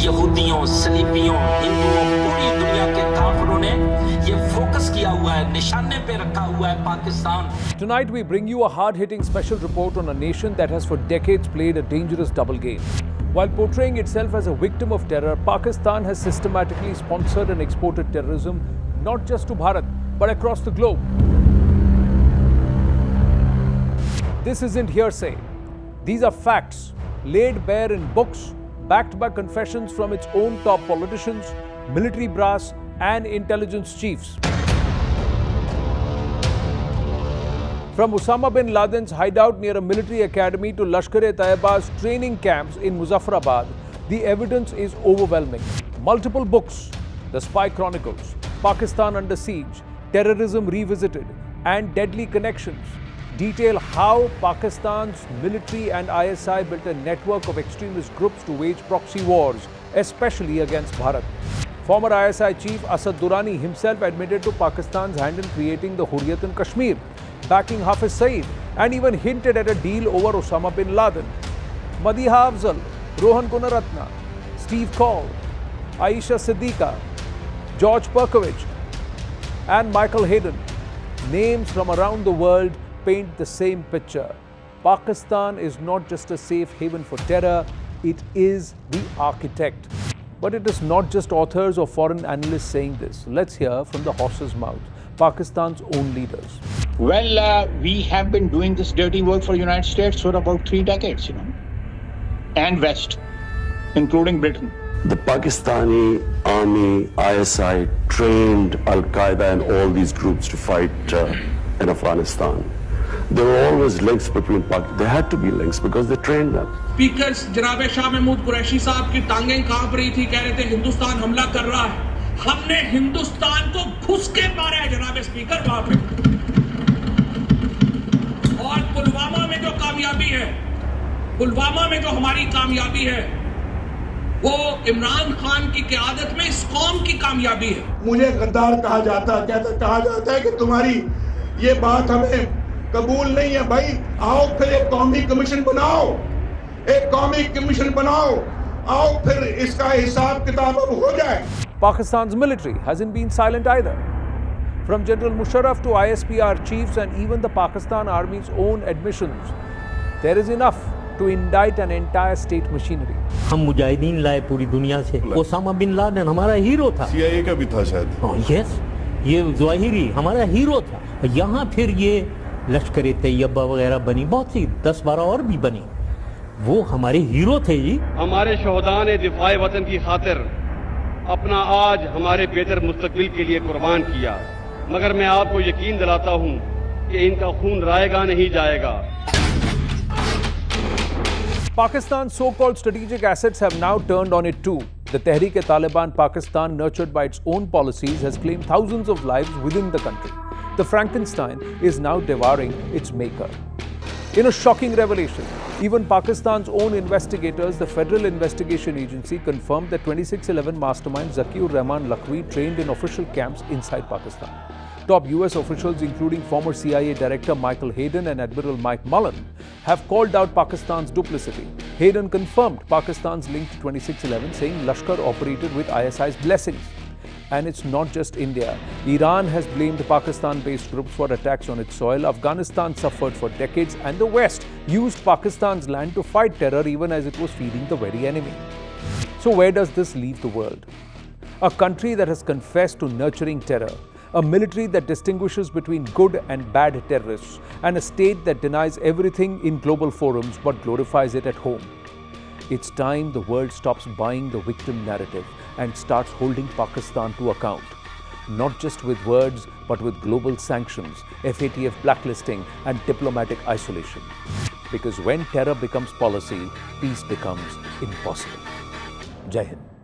यहूदियों, सलीबियों, हिंदुओं, पूरी दुनिया के काफिरों ने ये फोकस किया हुआ है, निशाने पे रखा हुआ है Pakistan. Tonight we bring you a hard-hitting special report on a nation that has for decades played a dangerous double game. While portraying itself as a victim of terror, Pakistan has systematically sponsored and exported terrorism not just to Bharat, but across the globe. This isn't hearsay. These are facts laid bare in books, backed by confessions from its own top politicians, military brass, and intelligence chiefs. From Osama bin Laden's hideout near a military academy to Lashkar-e-Taiba's training camps in Muzaffarabad, the evidence is overwhelming. Multiple books, The Spy Chronicles, Pakistan Under Siege, Terrorism Revisited, and Deadly Connections detail how Pakistan's military and ISI built a network of extremist groups to wage proxy wars, especially against Bharat. Former ISI chief Asad Durrani himself admitted to Pakistan's hand in creating the Hurriyat in Kashmir, backing Hafiz Saeed, and even hinted at a deal over Osama bin Laden. Madiha Afzal, Rohan Gunaratna, Steve Call, Aisha Siddiqa, George Perkovich, and Michael Hayden, names from around the world, paint the same picture. Pakistan is not just a safe haven for terror, it is the architect. But it is not just authors or foreign analysts saying this. Let's hear from the horse's mouth, Pakistan's own leaders. Well, we have been doing this dirty work for the United States for about 3 decades, and West, including Britain. The Pakistani army, ISI, trained Al-Qaeda and all these groups to fight in Afghanistan. There were always links between Pakistan. There had to be links because they trained them. Speaker जनाब शाह महमूद कुरैशी साहब की टांगें कांप रही थी, कह रहे थे हिंदुस्तान हमला कर रहा है. हमने हिंदुस्तान को घुस के मारा है जनाब स्पीकर वहां पे. और पुलवामा में जो कामयाबी है, पुलवामा में जो हमारी कामयाबी है, वो इमरान खान की क़यादत में इस कौम की कामयाबी है. मुझे गद्दार कहा जाता है कि तुम्हारी ये बात हमें कबूल नहीं है. भाई आओ फिर एक कौमी कमीशन बनाओ, एक कौमी कमीशन बनाओ, आओ फिर इसका हिसाब किताब अब हो जाए. Pakistan's military hasn't been silent either. From General Musharraf to ISPR chiefs and even the Pakistan Army's own admissions, there is enough to indict an entire state machinery. हम मुजाहिदीन लाए पूरी दुनिया से. ओसामा बिन लादेन हमारा hero था. CIA का भी था शायद. यस, ये ज़वाहिरी हमारा हीरो था. यहाँ फिर ये लश्कर-ए-तैयबा वगैरह बनी, बहुत सी 10-12 और भी बनी. वो हमारे हीरो थे जी. हमारे शोहदा ने दिफाए वतन की खातिर अपना आज हमारे बेहतर मुस्तकबिल के लिए कुर्बान किया. मगर मैं आपको यकीन दिलाता हूँ कि इनका खून रायगा नहीं जाएगा. Pakistan's so-called strategic assets have now turned on it too. The Tehreek-e-Taliban Pakistan, nurtured by its own policies, has claimed thousands of lives within the country. The Frankenstein is now devouring its maker. In a shocking revelation, even Pakistan's own investigators, the Federal Investigation Agency, confirmed that 2611 mastermind Zakiur Rahman Lakhvi trained in official camps inside Pakistan. Top US officials, including former CIA Director Michael Hayden and Admiral Mike Mullen, have called out Pakistan's duplicity. Hayden confirmed Pakistan's link to 2611, saying Lashkar operated with ISI's blessings. And it's not just India. Iran has blamed Pakistan-based groups for attacks on its soil. Afghanistan suffered for decades, and the West used Pakistan's land to fight terror even as it was feeding the very enemy. So where does this leave the world? A country that has confessed to nurturing terror, a military that distinguishes between good and bad terrorists, and a state that denies everything in global forums but glorifies it at home. It's time the world stops buying the victim narrative and starts holding Pakistan to account. Not just with words, but with global sanctions, FATF blacklisting, and diplomatic isolation. Because when terror becomes policy, peace becomes impossible. Jai Hind.